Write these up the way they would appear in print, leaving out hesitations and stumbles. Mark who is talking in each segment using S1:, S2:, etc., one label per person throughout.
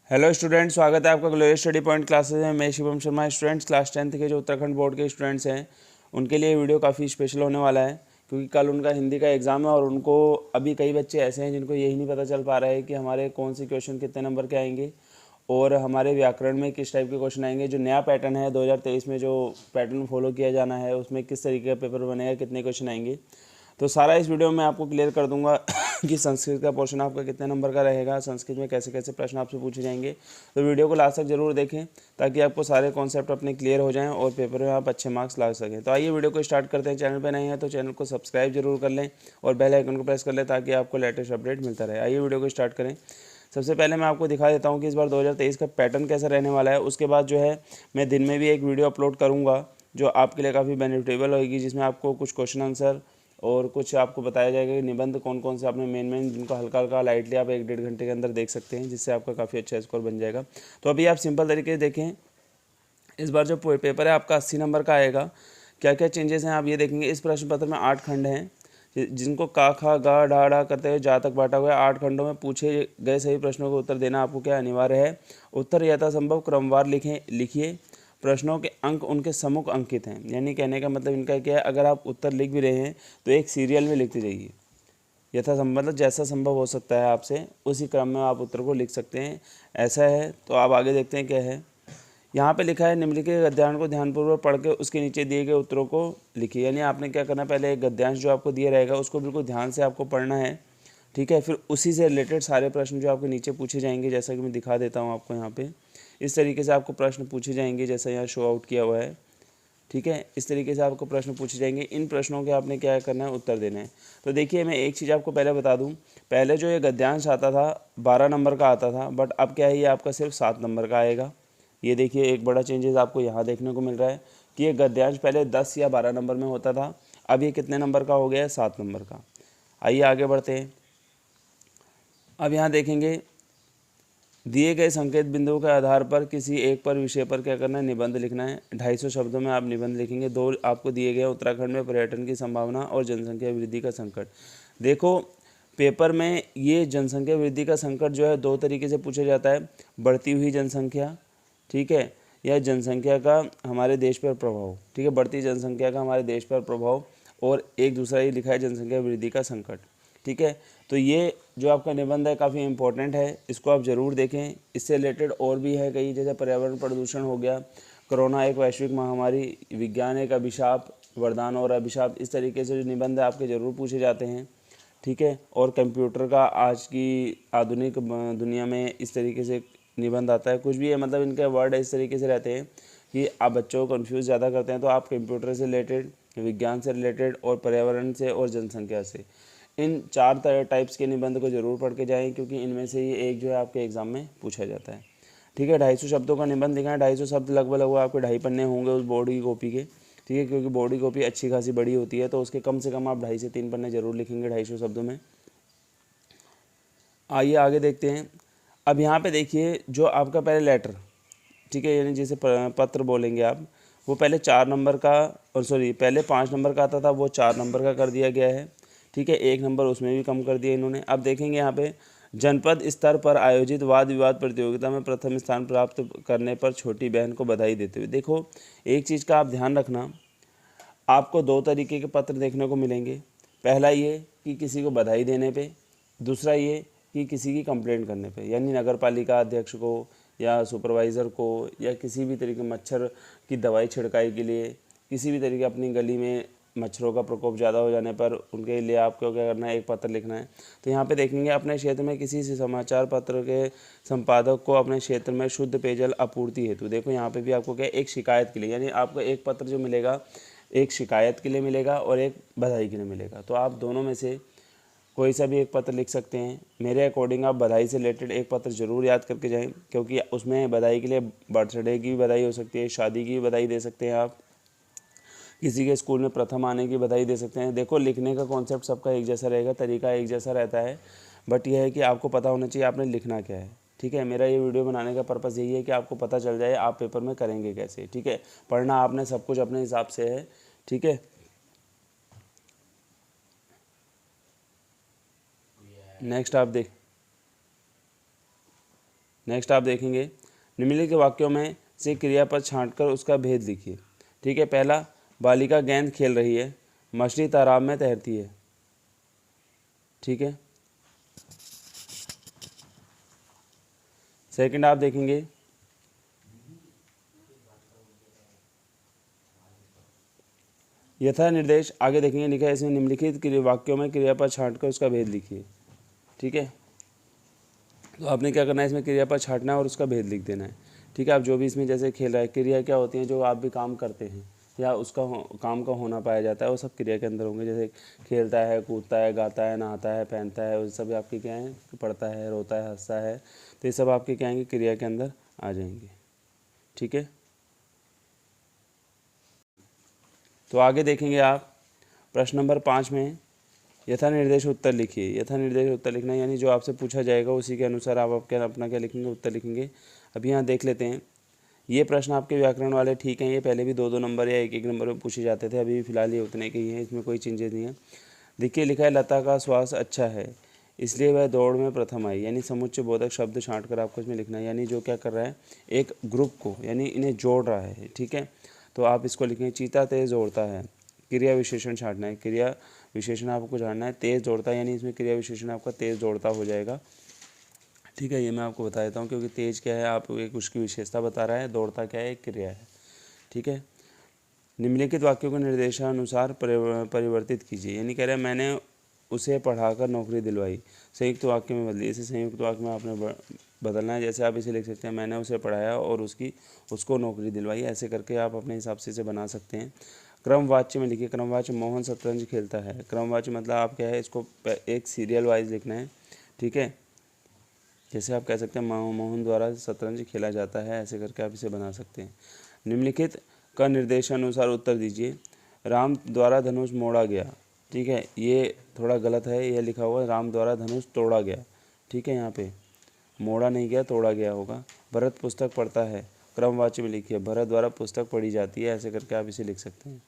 S1: Hello student, स्वागत है आपका ग्लोरियस स्टडी पॉइंट क्लासेस में। मैं Shivam Sharma. Students class 10th के जो उत्तराखंड बोर्ड के स्टूडेंट्स हैं उनके लिए वीडियो काफ़ी स्पेशल होने वाला है, क्योंकि कल उनका हिंदी का एग्ज़ाम है और उनको अभी कई बच्चे ऐसे हैं जिनको यही नहीं पता चल पा रहा है कि हमारे कौन से क्वेश्चन कितने नंबर के आएंगे और हमारे व्याकरण में किस टाइप के क्वेश्चन आएंगे। जो नया पैटर्न है 2023 में, जो पैटर्न फॉलो किया जाना है, उसमें किस तरीके का पेपर बनेगा, कितने क्वेश्चन आएंगे, तो सारा इस वीडियो में आपको क्लियर कर दूंगा कि संस्कृत का पोर्शन आपका कितने नंबर का रहेगा, संस्कृत में कैसे कैसे प्रश्न आपसे पूछे जाएंगे। तो वीडियो को लास्ट तक जरूर देखें ताकि आपको सारे कॉन्सेप्ट अपने क्लियर हो जाएं और पेपर में आप अच्छे मार्क्स ला सकें। तो आइए वीडियो को स्टार्ट करते हैं। चैनल पर नए हैं तो चैनल को सब्सक्राइब जरूर कर लें और बेल आइकन को प्रेस कर लें ताकि आपको लेटेस्ट अपडेट मिलता रहे। आइए वीडियो को स्टार्ट करें। सबसे पहले मैं आपको दिखा देता हूँ कि इस बार 2023 का पैटर्न कैसा रहने वाला है। उसके बाद जो है मैं दिन में भी एक वीडियो अपलोड करूँगा जो आपके लिए काफ़ी बेनिफिटेबल होगी, जिसमें आपको कुछ क्वेश्चन आंसर और कुछ आपको बताया जाएगा कि निबंध कौन कौन से आपने मेन जिनको हल्का हल्का लाइटली आप 1-1.5 घंटे के अंदर देख सकते हैं, जिससे आपका काफ़ी अच्छा स्कोर बन जाएगा। तो अभी आप सिंपल तरीके से देखें, इस बार जो पेपर है आपका 80 नंबर का आएगा। क्या क्या चेंजेस हैं आप ये देखेंगे। इस प्रश्न पत्र में 8 खंड हैं जिनको का खा गा डा डा करते हुए जा तक बांटा हुआ है। 8 खंडों में पूछे गए सही प्रश्नों का उत्तर देना आपको क्या अनिवार्य है। उत्तर यथासंभव क्रमवार लिखिए। प्रश्नों के अंक उनके सम्मुख अंकित हैं, यानी कहने का मतलब इनका क्या है, अगर आप उत्तर लिख भी रहे हैं तो एक सीरियल में लिखते जाइए। यथासंभव मतलब जैसा संभव हो सकता है आपसे उसी क्रम में आप उत्तर को लिख सकते हैं। ऐसा है तो आप आगे देखते हैं क्या है। यहाँ पे लिखा है निम्नलिखित गद्यांश को ध्यानपूर्वक पढ़ के उसके नीचे दिए गए उत्तरों को लिखिए। यानी आपने क्या करना है, पहले एक गद्यांश जो आपको दिया रहेगा उसको बिल्कुल ध्यान से आपको पढ़ना है, ठीक है। फिर उसी से रिलेटेड सारे प्रश्न जो आपके नीचे पूछे जाएंगे, जैसा कि मैं दिखा देता हूँ आपको यहाँ पे, इस तरीके से आपको प्रश्न पूछे जाएंगे जैसा यहाँ शो आउट किया हुआ है, ठीक है। इस तरीके से आपको प्रश्न पूछे जाएंगे। इन प्रश्नों के आपने क्या करना है, उत्तर देना है। तो देखिए मैं एक चीज़ आपको पहले बता दूं, पहले जो ये गद्यांश आता था 12 नंबर का आता था, बट अब क्या है ये आपका सिर्फ 7 नंबर का आएगा। ये देखिए एक बड़ा चेंजेस आपको यहाँ देखने को मिल रहा है कि ये गद्यांश पहले 10 या 12 नंबर में होता था, अब ये कितने नंबर का हो गया है, 7 नंबर का। आइए आगे बढ़ते हैं। अब यहाँ देखेंगे दिए गए संकेत बिंदुओं के आधार पर किसी एक पर विषय पर क्या करना है, निबंध लिखना है। 250 शब्दों में आप निबंध लिखेंगे। 2 आपको दिए गए उत्तराखंड में पर्यटन की संभावना और जनसंख्या वृद्धि का संकट। देखो पेपर में ये जनसंख्या वृद्धि का संकट जो है 2 तरीके से पूछा जाता है, बढ़ती हुई जनसंख्या, ठीक है, या जनसंख्या का हमारे देश पर प्रभाव, ठीक है, बढ़ती जनसंख्या का हमारे देश पर प्रभाव, और एक दूसरा ये लिखा है जनसंख्या वृद्धि का संकट, ठीक है। तो ये जो आपका निबंध है काफ़ी इंपॉर्टेंट है, इसको आप ज़रूर देखें। इससे रिलेटेड और भी है कई, जैसे पर्यावरण प्रदूषण हो गया, कोरोना एक वैश्विक महामारी, विज्ञान एक अभिशाप, वरदान और अभिशाप, इस तरीके से जो निबंध है आपके ज़रूर पूछे जाते हैं, ठीक है। और कंप्यूटर का आज की आधुनिक दुनिया में इस तरीके से निबंध आता है। कुछ भी है मतलब इनके वर्ड इस तरीके से रहते हैं कि आप बच्चों को कन्फ्यूज़ ज़्यादा करते हैं। तो आप कंप्यूटर से रिलेटेड, विज्ञान से रिलेटेड और पर्यावरण से और जनसंख्या से, इन 4 टाइप्स के निबंध को जरूर पढ़ के जाएं, क्योंकि इनमें से ये एक जो है आपके एग्जाम में पूछा जाता है, ठीक है। 250 शब्दों का निबंध लिखा है। 250 शब्द लगभग लगभग आपके 2.5 पन्ने होंगे उस बोर्ड की कॉपी के, ठीक है, क्योंकि बोर्ड की कॉपी अच्छी खासी बड़ी होती है, तो उसके कम से कम आप 2.5 से 3 पन्ने जरूर लिखेंगे 250 शब्दों में। आइए आगे देखते हैं। अब यहाँ पे देखिए जो आपका पहले लेटर, ठीक है, यानी जैसे पत्र बोलेंगे आप, वो पहले 4 नंबर का, और सॉरी पहले 5 नंबर का आता था, वो 4 नंबर का कर दिया गया है, ठीक है। 1 नंबर उसमें भी कम कर दिया इन्होंने। अब देखेंगे यहाँ पे जनपद स्तर पर आयोजित वाद विवाद प्रतियोगिता में प्रथम स्थान प्राप्त करने पर छोटी बहन को बधाई देते हुए। देखो एक चीज़ का आप ध्यान रखना, आपको 2 तरीके के पत्र देखने को मिलेंगे। पहला ये कि किसी को बधाई देने पे, दूसरा ये कि किसी की कंप्लेंट करने पे, यानी नगर पालिका अध्यक्ष को या सुपरवाइज़र को या किसी भी तरीके मच्छर की दवाई छिड़काई के लिए, किसी भी तरीके अपनी गली में मच्छरों का प्रकोप ज़्यादा हो जाने पर उनके लिए आपको क्या करना है, एक पत्र लिखना है। तो यहाँ पे देखेंगे अपने क्षेत्र में किसी से समाचार पत्र के संपादक को अपने क्षेत्र में शुद्ध पेयजल आपूर्ति हेतु, देखो यहाँ पे भी आपको क्या एक शिकायत के लिए, यानी आपको एक पत्र जो मिलेगा एक शिकायत के लिए मिलेगा और एक बधाई के लिए मिलेगा। तो आप दोनों में से कोई सा भी एक पत्र लिख सकते हैं। मेरे अकॉर्डिंग आप बधाई से रिलेटेड एक पत्र ज़रूर याद करके जाएं, क्योंकि उसमें बधाई के लिए बर्थडे की भी बधाई हो सकती है, शादी की भी बधाई दे सकते हैं आप, किसी के स्कूल में प्रथम आने की बधाई दे सकते हैं। देखो लिखने का कॉन्सेप्ट सबका एक जैसा रहेगा, तरीका एक जैसा रहता है, बट यह है कि आपको पता होना चाहिए आपने लिखना क्या है, ठीक है। मेरा ये वीडियो बनाने का पर्पज़ यही है कि आपको पता चल जाए आप पेपर में करेंगे कैसे, ठीक है। पढ़ना आपने सब कुछ अपने हिसाब से है, ठीक है। नेक्स्ट आप देख नेक्स्ट आप देखेंगे निम्नलिखित वाक्यों में से क्रियापद छांटकर उसका भेद लिखिए। ठीक है, पहला, बालिका गेंद खेल रही है, मछली तालाब में तैरती है। ठीक है, सेकंड आप देखेंगे यथा निर्देश, आगे देखेंगे लिखा है इसमें निम्नलिखित वाक्यों में क्रियापद छांटकर उसका भेद लिखिए। ठीक है, तो आपने क्या करना है, इसमें क्रियापद छांटना है और उसका भेद लिख देना है। ठीक है, आप जो भी इसमें जैसे खेल रहा है, क्रिया क्या होती है जो आप भी काम करते हैं या उसका काम का होना पाया जाता है, वो सब क्रिया के अंदर होंगे। जैसे खेलता है, कूदता है, गाता है, नहाता है, पहनता है, वो सब आपके क्या है, पढ़ता है, रोता है, हंसता है, तो ये सब आपके क्या आएंगे, क्रिया के अंदर आ जाएंगे। ठीक है, तो आगे देखेंगे आप प्रश्न नंबर 5 में यथा निर्देश उत्तर लिखिए। यथा निर्देश उत्तर लिखना यानी जो आपसे पूछा जाएगा उसी के अनुसार आप अपना क्या लिखेंगे, उत्तर लिखेंगे। अभी यहाँ देख लेते हैं, ये प्रश्न आपके व्याकरण वाले ठीक हैं, ये पहले भी 2-2 नंबर या 1-1 नंबर में पूछे जाते थे, अभी भी फिलहाल ये उतने के ही हैं, इसमें कोई चेंजेस नहीं है। देखिए लिखा है लता का स्वास्थ्य अच्छा है इसलिए वह दौड़ में प्रथम आई, यानी समुच्चय बोधक शब्द छांट कर आपको इसमें लिखना है, यानी जो क्या कर रहा है, एक ग्रुप को यानी इन्हें जोड़ रहा है। ठीक है, तो आप इसको लिखें चीता तेज दौड़ता है, क्रिया विशेषण छांटना है, क्रिया विशेषण आपको जानना है, तेज दौड़ता है यानी इसमें क्रिया विशेषण आपका तेज दौड़ता हो जाएगा। ठीक है, ये मैं आपको बता देता हूँ क्योंकि तेज क्या है, आप एक उसकी विशेषता बता रहा है, दौड़ता क्या है, एक क्रिया है। ठीक है, निम्नलिखित वाक्यों को निर्देशानुसार परिवर्तित कीजिए, यानी कह रहे हैं मैंने उसे पढ़ाकर नौकरी दिलवाई, संयुक्त वाक्य में बदली। इसे संयुक्त वाक्य में आपने बदलना है, जैसे आप इसे लिख सकते हैं मैंने उसे पढ़ाया और उसको नौकरी दिलवाई, ऐसे करके आप अपने हिसाब से इसे बना सकते हैं। क्रमवाच्य में लिखिए, क्रमवाच्य मोहन शतरंज खेलता है। क्रमवाच्य मतलब आप क्या है, इसको एक सीरियल वाइज लिखना है। ठीक है, जैसे आप कह सकते हैं मोहन द्वारा शतरंज खेला जाता है, ऐसे करके आप इसे बना सकते हैं। निम्नलिखित का निर्देशानुसार उत्तर दीजिए। राम द्वारा धनुष मोड़ा गया। ठीक है, ये थोड़ा गलत है, यह लिखा हुआ है राम द्वारा धनुष तोड़ा गया। ठीक है, यहाँ पे मोड़ा नहीं गया, तोड़ा गया होगा। भरत पुस्तक पढ़ता है, क्रमवाच्य में लिखिए भरत द्वारा पुस्तक पढ़ी जाती है, ऐसे करके आप इसे लिख सकते हैं।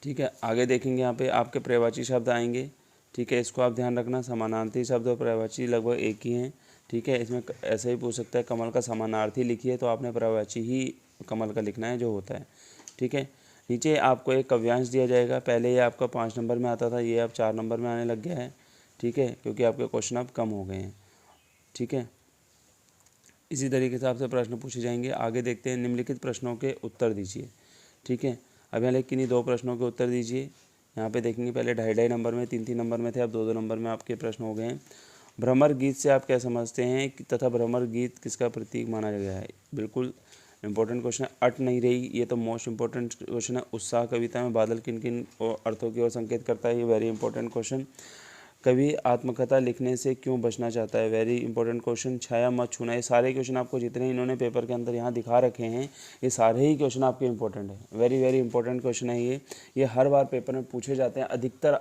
S1: ठीक है, आगे देखेंगे यहाँ पे आपके पर्यायवाची शब्द आएंगे। ठीक है, इसको आप ध्यान रखना, समानार्थी शब्द और पर्यायवाची लगभग एक ही हैं। ठीक है, इसमें ऐसे ही पूछ सकता है कमल का समानार्थी लिखिए, तो आपने पर्यायवाची ही कमल का लिखना है जो होता है। ठीक है, नीचे आपको एक काव्यांश दिया जाएगा, पहले ये आपका 5 नंबर में आता था, ये अब 4 नंबर में आने लग गया है। ठीक है, क्योंकि आपके क्वेश्चन अब कम हो गए हैं। ठीक है, इसी तरीके से आपसे प्रश्न पूछे जाएंगे। आगे देखते हैं, निम्नलिखित प्रश्नों के उत्तर दीजिए। ठीक है, अब यहाँ लेकिन 2 प्रश्नों के उत्तर दीजिए। यहाँ पे देखेंगे पहले 2.5 नंबर में, 3-3 नंबर में थे, अब 2-2 नंबर में आपके प्रश्न हो गए हैं। भ्रमर गीत से आप क्या समझते हैं तथा भ्रमर गीत किसका प्रतीक माना गया है? बिल्कुल इंपॉर्टेंट क्वेश्चन है, अट नहीं रही, ये तो मोस्ट इंपॉर्टेंट क्वेश्चन है। उत्साह कविता में बादल किन किन अर्थों की ओर संकेत करता है? ये वेरी इंपॉर्टेंट क्वेश्चन। कवि आत्मकथा लिखने से क्यों बचना चाहता है? Very important question. छाया मत छूना, ये सारे क्वेश्चन आपको जितने इन्होंने पेपर के अंदर यहाँ दिखा रखे हैं, ये सारे ही क्वेश्चन आपके इंपॉर्टेंट है। वेरी वेरी इंपॉर्टेंट क्वेश्चन है ये हर बार पेपर में पूछे जाते हैं। अधिकतर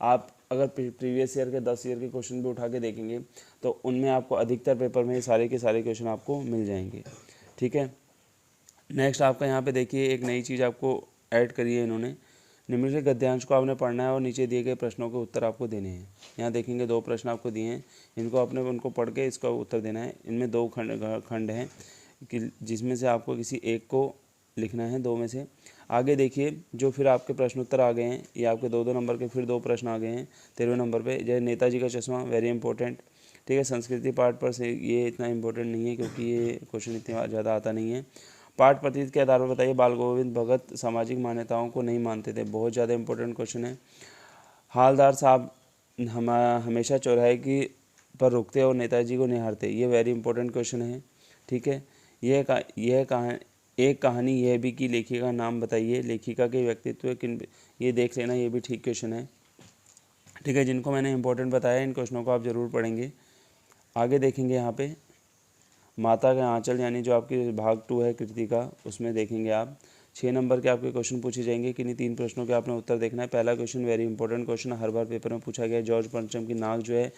S1: आप अगर प्रीवियस ईयर के 10 ईयर के क्वेश्चन भी उठा के देखेंगे तो उनमें आपको अधिकतर पेपर में ये सारे के सारे क्वेश्चन आपको मिल जाएंगे। ठीक है, नेक्स्ट आपका यहाँ पे देखिए एक नई चीज़ आपको ऐड करी है इन्होंने। निम्नलिखित गद्यांश को आपने पढ़ना है और नीचे दिए गए प्रश्नों के उत्तर आपको देने हैं। यहाँ देखेंगे 2 प्रश्न आपको दिए हैं, इनको आपने उनको पढ़ के इसका उत्तर देना है। इनमें 2 खंड हैं कि जिसमें से आपको किसी एक को लिखना है, 2 में से। आगे देखिए जो फिर आपके प्रश्न उत्तर आ गए हैं, ये आपके 2-2 नंबर के फिर 2 प्रश्न आ गए हैं 13वें नंबर पे। जैसे नेताजी का चश्मा, वेरी इंपॉर्टेंट। ठीक है, संस्कृति पार्ट पर से ये इतना इंपॉर्टेंट नहीं है क्योंकि ये क्वेश्चन इतना ज़्यादा आता नहीं है। पाठ प्रतीत के आधार पर बताइए बाल गोविंद भगत सामाजिक मान्यताओं को नहीं मानते थे, बहुत ज़्यादा इंपॉर्टेंट क्वेश्चन है। हालदार साहब हमेशा चौराहे की पर रुकते और नेताजी को निहारते, ये वेरी इंपॉर्टेंट क्वेश्चन है। ठीक है, एक कहानी यह भी कि लेखिका का नाम बताइए, लेखिका के व्यक्तित्व किन, ये देख लेना, ये भी ठीक क्वेश्चन है। ठीक है, जिनको मैंने इंपॉर्टेंट बताया इन क्वेश्चनों को आप ज़रूर पढ़ेंगे। आगे देखेंगे यहाँ पे माता के आंचल यानी जो आपकी भाग 2 है कृति का, उसमें देखेंगे आप 6 नंबर के आपके क्वेश्चन पूछे जाएंगे। किन्हीं 3 प्रश्नों के आपने उत्तर देखना है। पहला क्वेश्चन वेरी इंपॉर्टेंट क्वेश्चन, हर बार पेपर में पूछा गया है, जॉर्ज पंचम की नाक जो है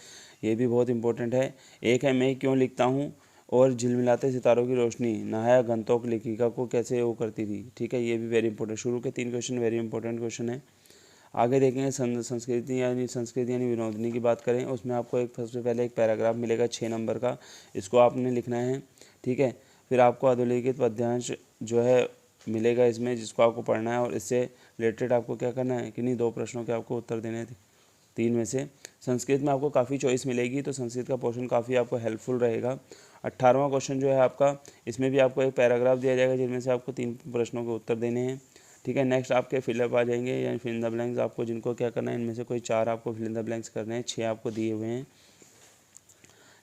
S1: ये भी बहुत इंपॉर्टेंट है। एक है मैं क्यों लिखता हूँ और झिलमिलाते सितारों की रोशनी, नहाया गंतोक लेखिका को कैसे वो करती थी। ठीक है, ये भी वेरी इंपॉर्टेंट। शुरू के 3 क्वेश्चन वेरी इंपॉर्टेंट क्वेश्चन है। आगे देखेंगे संस्कृति यानी विनोदनी की बात करें, उसमें आपको एक सबसे पहले एक पैराग्राफ मिलेगा 6 नंबर का, इसको आपने लिखना है, ठीक है। फिर आपको अधोलिखित पद्यांश जो है मिलेगा इसमें, जिसको आपको पढ़ना है और इससे रिलेटेड आपको क्या करना है कि नहीं 2 प्रश्नों के आपको उत्तर देने थे 3 में से। संस्कृत में आपको काफ़ी चॉइस मिलेगी, तो संस्कृत का पोर्शन काफ़ी आपको हेल्पफुल रहेगा। 18वां क्वेश्चन जो है आपका, इसमें भी आपको एक पैराग्राफ दिया जाएगा जिनमें से आपको 3 प्रश्नों के उत्तर देने हैं, ठीक है। नेक्स्ट आपके फिलअप आ जाएंगे, यानी फिल इन द ब्लैंक्स, आपको जिनको क्या करना है, इनमें से कोई 4 आपको फिल इन द ब्लैंक्स करने हैं, 6 आपको दिए हुए हैं,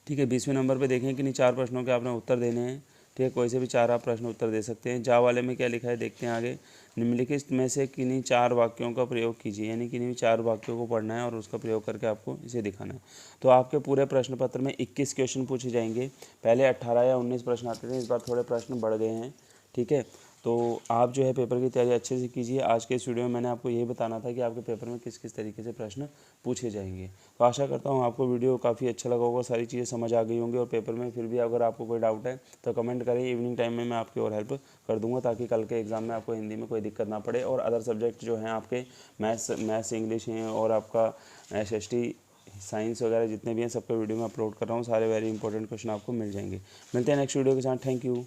S1: ठीक है। 20वें नंबर पे देखें कि नहीं 4 प्रश्नों के आपने उत्तर देने हैं, ठीक है। कोई से भी 4 आप प्रश्न उत्तर दे सकते हैं। जा वाले में क्या लिखा है देखते हैं आगे। निम्नलिखित में से किन्हीं 4 वाक्यों का प्रयोग कीजिए, यानी किन्हीं भी 4 वाक्यों को पढ़ना है और उसका प्रयोग करके आपको इसे दिखाना है। तो आपके पूरे प्रश्न पत्र में 21 क्वेश्चन पूछे जाएंगे। पहले 18 या 19 प्रश्न आते थे, इस बार थोड़े प्रश्न बढ़ गए हैं, ठीक है। तो आप जो है पेपर की तैयारी अच्छे से कीजिए। आज के इस वीडियो में मैंने आपको यही बताना था कि आपके पेपर में किस किस तरीके से प्रश्न पूछे जाएंगे। तो आशा करता हूँ आपको वीडियो काफ़ी अच्छा लगा होगा, सारी चीज़ें समझ आ गई होंगी। और पेपर में फिर भी अगर आपको कोई डाउट है तो कमेंट करें, इवनिंग टाइम में मैं आपकी और हेल्प कर दूंगा, ताकि कल के एग्ज़ाम में आपको हिंदी में कोई दिक्कत ना पड़े। और अदर सब्जेक्ट जो हैं आपके मैथ्स इंग्लिश हैं और आपका SST साइंस वगैरह जितने भी हैं सबके वीडियो में अपलोड कर रहा हूँ, सारे वेरी इंपॉर्टेंट क्वेश्चन आपको मिल जाएंगे। मिलते हैं नेक्स्ट वीडियो के साथ। Thank you.